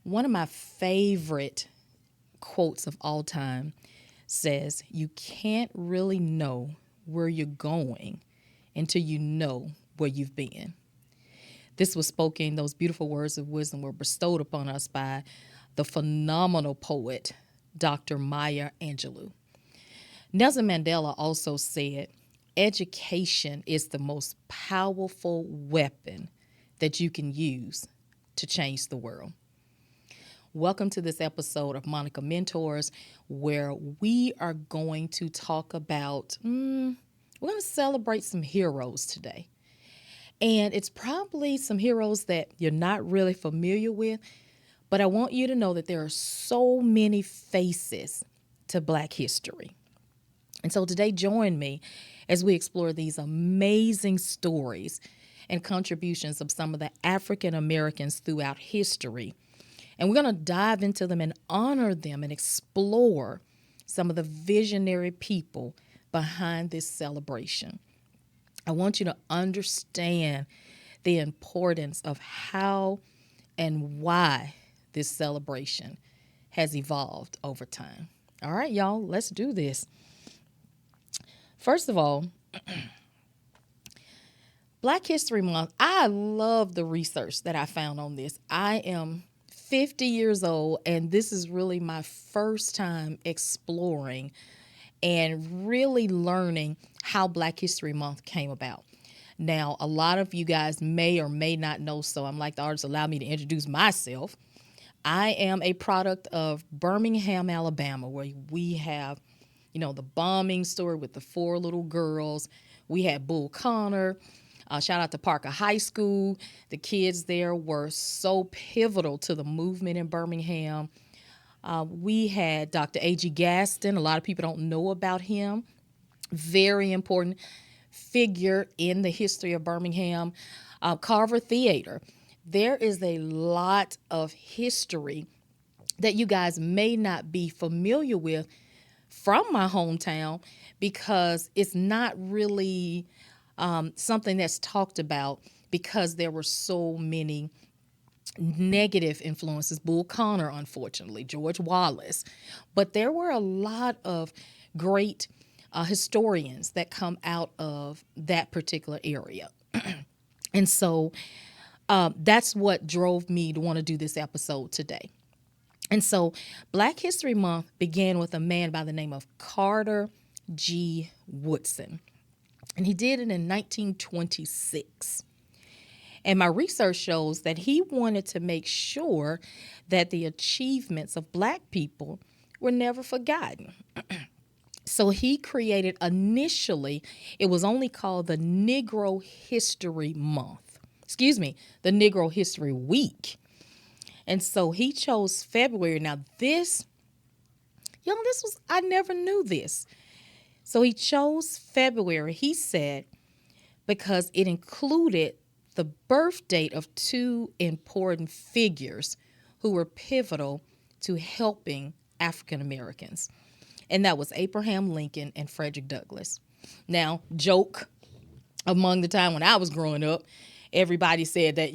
One of my favorite quotes of all time says, "You can't really know where you're going until you know where you've been." This was spoken, those beautiful words of wisdom were bestowed upon us by the phenomenal poet, Dr. Maya Angelou. Nelson Mandela also said, education is the most powerful weapon that you can use to change the world. Welcome to this episode of Monica Mentors, where we are going to talk about, we're going to celebrate some heroes today. And it's probably some heroes that you're not really familiar with, but I want you to know that there are so many faces to Black history. And so today, join me as we explore these amazing stories and contributions of some of the African Americans throughout history. And we're going to dive into them and honor them and explore some of the visionary people behind this celebration. I want you to understand the importance of how and why this celebration has evolved over time. All right, y'all, let's do this. First of all, Black History Month, I love the research that I found on this. I am 50 years old, and this is really my first time exploring and really learning how Black History Month came about. Now, a lot of you guys may or may not know, so I'm like the artist, allow me to introduce myself. I am a product of Birmingham, Alabama, where we have, the bombing story with the 4 little girls. We had Bull Connor. Shout out to Parker High School. The kids there were so pivotal to the movement in Birmingham. We had Dr. A.G. Gaston. A lot of people don't know about him. Very important figure in the history of Birmingham. Carver Theater. There is a lot of history that you guys may not be familiar with from my hometown because it's not really something that's talked about because there were so many negative influences. Bull Connor, unfortunately, George Wallace. But there were a lot of great historians that come out of that particular area. And so that's what drove me to want to do this episode today. And so Black History Month began with a man by the name of Carter G. Woodson. And he did it in 1926. And my research shows that he wanted to make sure that the achievements of Black people were never forgotten. So he created, initially, it was only called the Negro History Month. The Negro History Week. And so he chose February. Now I never knew this. So he chose February, he said, because it included the birth date of 2 important figures who were pivotal to helping African Americans. And that was Abraham Lincoln and Frederick Douglass. Now, joke, among the time when I was growing up, everybody said that,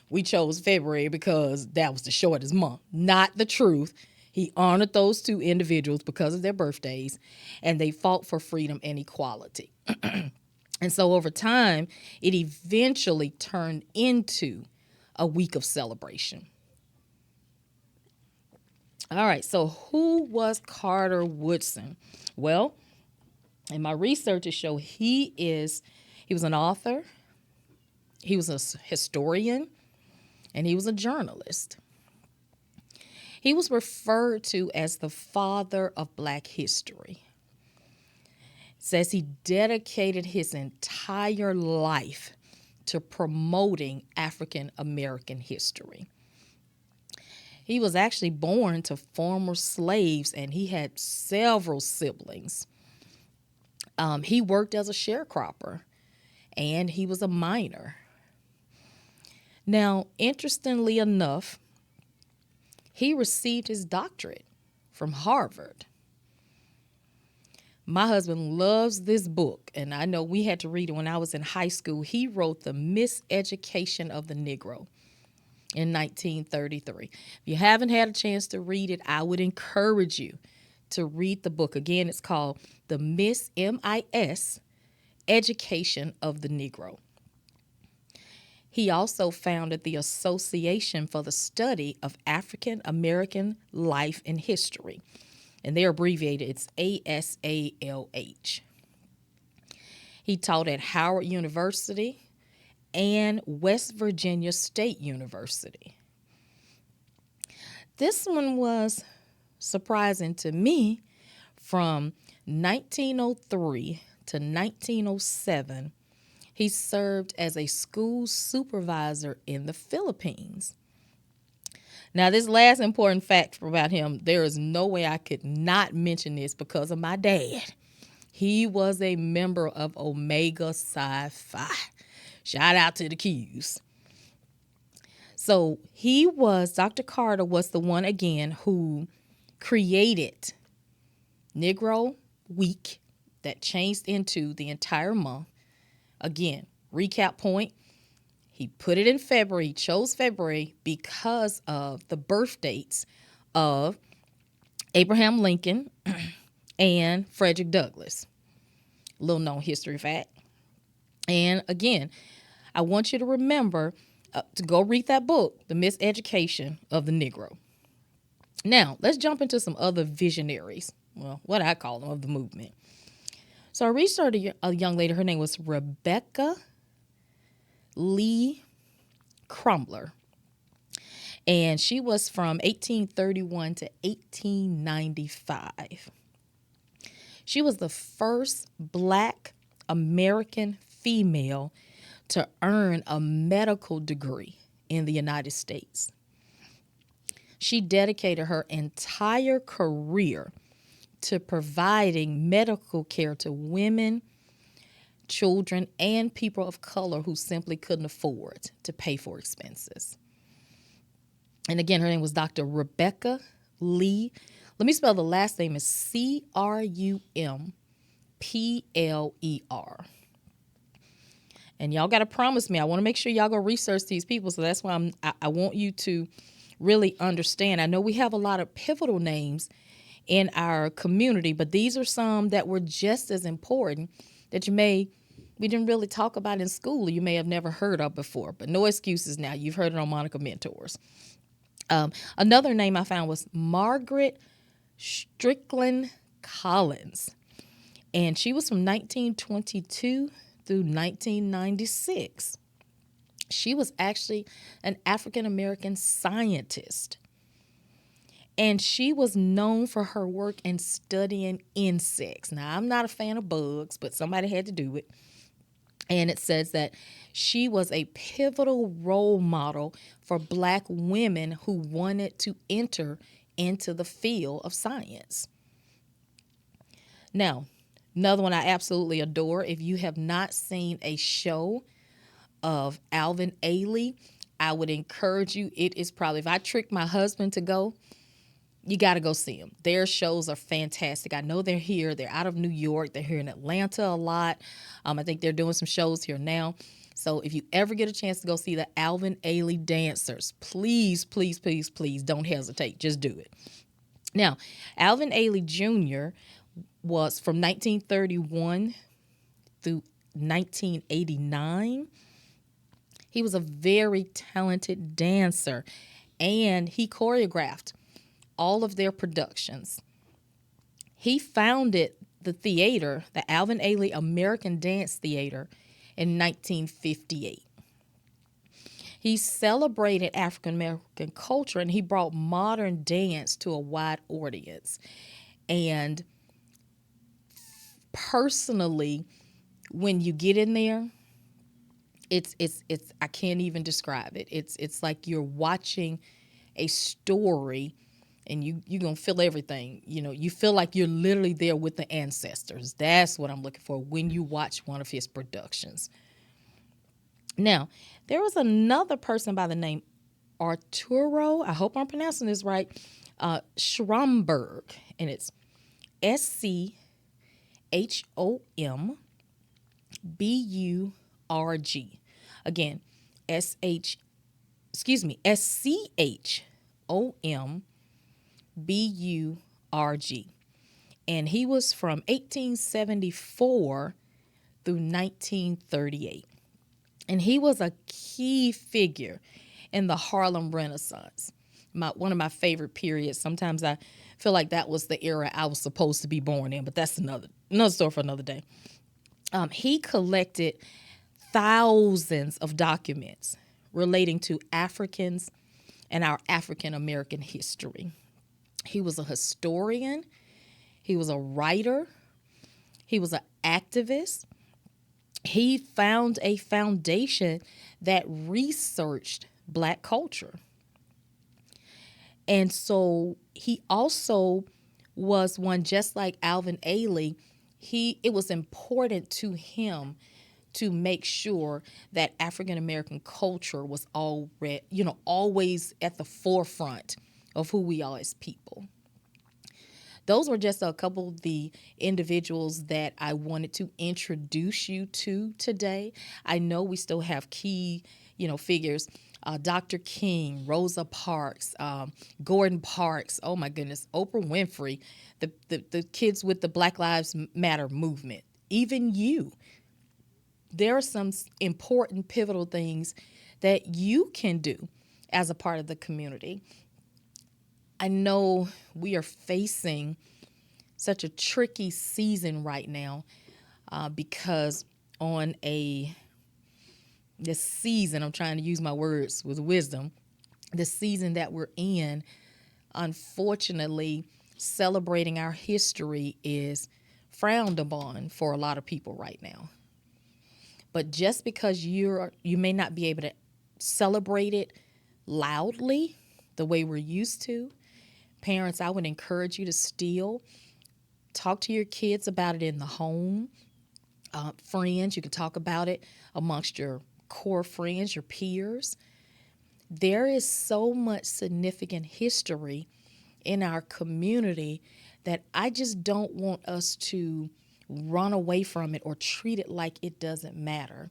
we chose February because that was the shortest month. Not the truth. He honored those 2 individuals because of their birthdays, and they fought for freedom and equality. And so over time, it eventually turned into a week of celebration. All right, so who was Carter Woodson? Well, in my research, it showed he was an author, he was a historian, and he was a journalist. He was referred to as the father of Black history. It says he dedicated his entire life to promoting African American history. He was actually born to former slaves, and he had several siblings. He worked as a sharecropper, and he was a miner. Now, interestingly enough, he received his doctorate from Harvard. My husband loves this book, and I know we had to read it when I was in high school. He wrote The Miseducation of the Negro. in 1933. If you haven't had a chance to read it, I would encourage you to read the book. Again, it's called The Miss Education of the Negro. He also founded the Association for the Study of African American Life and History, and they're abbreviated, it's ASALH. He taught at Howard University and West Virginia State University. This one was surprising to me. From 1903 to 1907, he served as a school supervisor in the Philippines. Now, this last important fact about him, there is no way I could not mention this because of my dad. He was a member of Omega Psi Phi. Shout out to the Qs. So Dr. Carter was the one again who created Negro Week that changed into the entire month. Again, recap point, he put it in February. He chose February because of the birth dates of Abraham Lincoln and Frederick Douglass. Little known history fact. And again, I want you to remember to go read that book, The Miseducation of the Negro. Now, let's jump into some other visionaries. Well, what I call them, of the movement. So I researched a young lady. Her name was Rebecca Lee Crumbler. And she was from 1831 to 1895. She was the first Black American female to earn a medical degree in the United States. She dedicated her entire career to providing medical care to women, children, and people of color who simply couldn't afford to pay for expenses. And again, her name was Dr. Rebecca Lee. Let me spell the last name is Crumpler. And y'all got to promise me, I want to make sure y'all go research these people. So that's why I want you to really understand. I know we have a lot of pivotal names in our community, but these are some that were just as important that we didn't really talk about in school, or you may have never heard of before. But no excuses now. You've heard it on Monica Mentors. Another name I found was Margaret Strickland Collins. And she was from 1922 through 1996. She was actually an African-American scientist. And she was known for her work in studying insects. Now, I'm not a fan of bugs, but somebody had to do it. And it says that she was a pivotal role model for Black women who wanted to enter into the field of science. Now, another one I absolutely adore. If you have not seen a show of Alvin Ailey, I would encourage you. It is probably, if I trick my husband to go, you got to go see them. Their shows are fantastic. I know they're here. They're out of New York. They're here in Atlanta a lot. I think they're doing some shows here now. So if you ever get a chance to go see the Alvin Ailey dancers, please, please, please, please don't hesitate. Just do it. Now, Alvin Ailey Jr. was from 1931 through 1989. He was a very talented dancer, and he choreographed all of their productions. He founded the theater, the Alvin Ailey American Dance Theater, in 1958. He celebrated African American culture, and he brought modern dance to a wide audience. And personally, when you get in there, it's I can't even describe it. It's like you're watching a story, and you're going to feel everything. You know, you feel like you're literally there with the ancestors. That's what I'm looking for when you watch one of his productions. Now, there was another person by the name Arturo, I hope I'm pronouncing this right, Schomburg, and it's SCHOMBURG. Again, SCHOMBURG. Schomburg. And he was from 1874 through 1938. And he was a key figure in the Harlem Renaissance. One of my favorite periods. Sometimes I feel like that was the era I was supposed to be born in, but that's another story for another day. He collected thousands of documents relating to Africans and our African American history. He was a historian. He was a writer. He was an activist. He found a foundation that researched Black culture. And so he also was one, just like Alvin Ailey. It was important to him to make sure that African American culture was always at the forefront of who we are as people. Those were just a couple of the individuals that I wanted to introduce you to today. I know we still have key, figures. Dr. King, Rosa Parks, Gordon Parks, oh my goodness, Oprah Winfrey, the kids with the Black Lives Matter movement, even you. There are some important pivotal things that you can do as a part of the community. I know we are facing such a tricky season right now because this season, I'm trying to use my words with wisdom, the season that we're in, unfortunately, celebrating our history is frowned upon for a lot of people right now. But just because you may not be able to celebrate it loudly the way we're used to, parents, I would encourage you to still talk to your kids about it in the home. Friends, you can talk about it amongst your core friends, your peers. There is so much significant history in our community that I just don't want us to run away from it or treat it like it doesn't matter.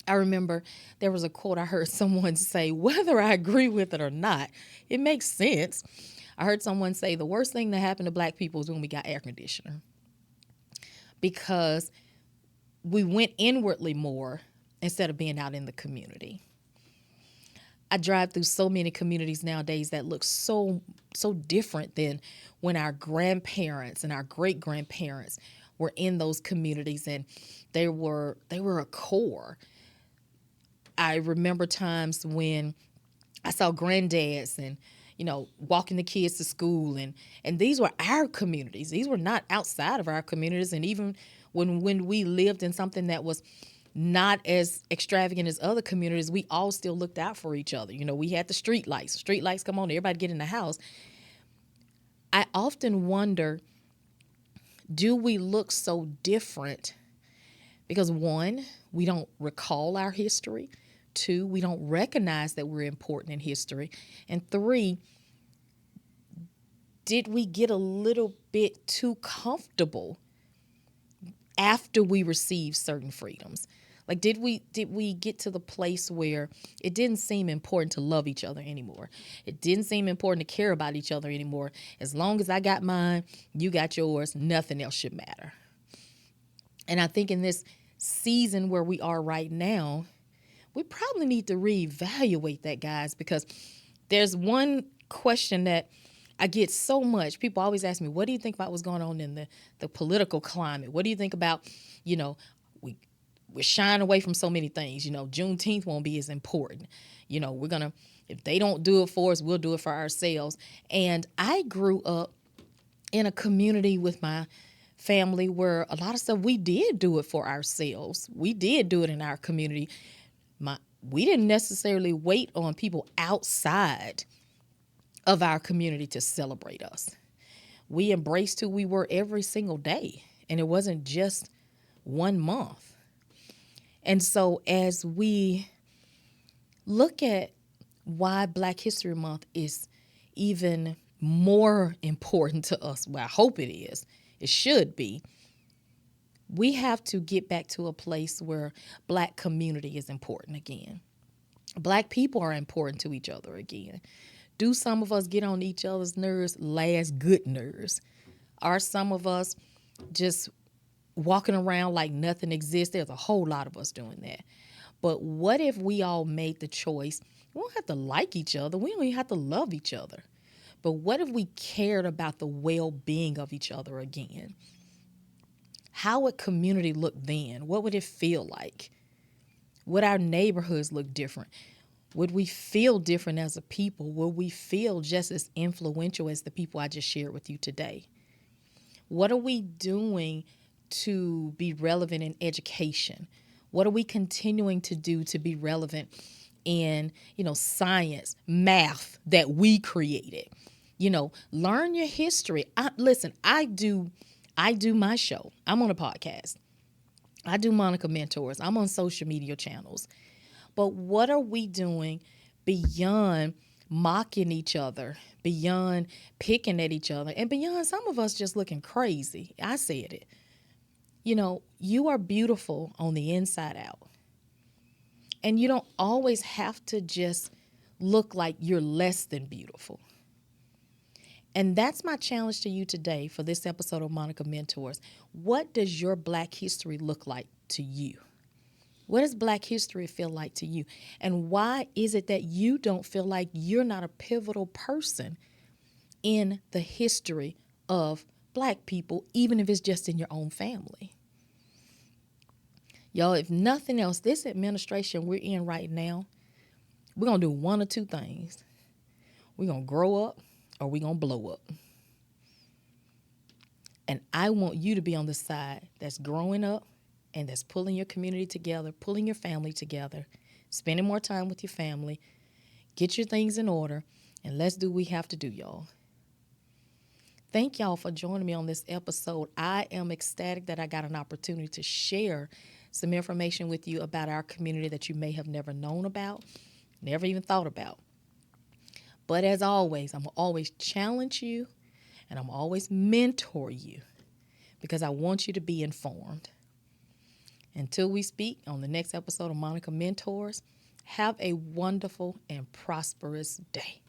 I remember there was a quote I heard someone say, whether I agree with it or not, it makes sense. I heard someone say the worst thing that happened to Black people is when we got air conditioner, because we went inwardly more instead of being out in the community. I drive through so many communities nowadays that look so different than when our grandparents and our great grandparents were in those communities, and they were a core. I remember times when I saw granddads and walking the kids to school, and these were our communities. These were not outside of our communities. And even when we lived in something that was not as extravagant as other communities, we all still looked out for each other. We had the street lights. Street lights come on, everybody get in the house. I often wonder, do we look so different because, one, we don't recall our history. Two, we don't recognize that we're important in history. And three, did we get a little bit too comfortable after we received certain freedoms? Like, did we get to the place where it didn't seem important to love each other anymore? It didn't seem important to care about each other anymore. As long as I got mine, you got yours, nothing else should matter. And I think in this season where we are right now, we probably need to reevaluate that, guys, because there's one question that I get so much. People always ask me, what do you think about what's going on in the political climate? What do you think about, we're shying away from so many things. Juneteenth won't be as important. If they don't do it for us, we'll do it for ourselves. And I grew up in a community with my family where a lot of stuff we did do it for ourselves. We did do it in our community. We didn't necessarily wait on people outside of our community to celebrate us. We embraced who we were every single day, and it wasn't just 1 month. And so as we look at why Black History Month is even more important to us, well, I hope it is, it should be, we have to get back to a place where Black community is important again. Black people are important to each other again. Do some of us get on each other's nerves? Last good nerves. Are some of us just walking around like nothing exists? There's a whole lot of us doing that. But what if we all made the choice? We don't have to like each other. We don't even have to love each other. But what if we cared about the well-being of each other again? How would community look then? What would it feel like? Would our neighborhoods look different? Would we feel different as a people? Would we feel just as influential as the people I just shared with you today? What are we doing to be relevant in education? What are we continuing to do to be relevant in, science, math that we created? Learn your history. Listen, I do my show. I'm on a podcast. I do Monica Mentors. I'm on social media channels. But what are we doing beyond mocking each other, beyond picking at each other, and beyond some of us just looking crazy? I said it. You are beautiful on the inside out. And you don't always have to just look like you're less than beautiful. And that's my challenge to you today for this episode of Monica Mentors. What does your Black history look like to you? What does Black history feel like to you? And why is it that you don't feel like you're not a pivotal person in the history of Black people, even if it's just in your own family? Y'all, if nothing else, this administration we're in right now, we're going to do one or two things. We're going to grow up or we're going to blow up. And I want you to be on the side that's growing up and that's pulling your community together, pulling your family together, spending more time with your family. Get your things in order, and let's do what we have to do, y'all. Thank y'all for joining me on this episode. I am ecstatic that I got an opportunity to share some information with you about our community that you may have never known about, never even thought about. But as always, I'm always challenge you, and I'm always mentor you because I want you to be informed. Until we speak on the next episode of Monica Mentors, have a wonderful and prosperous day.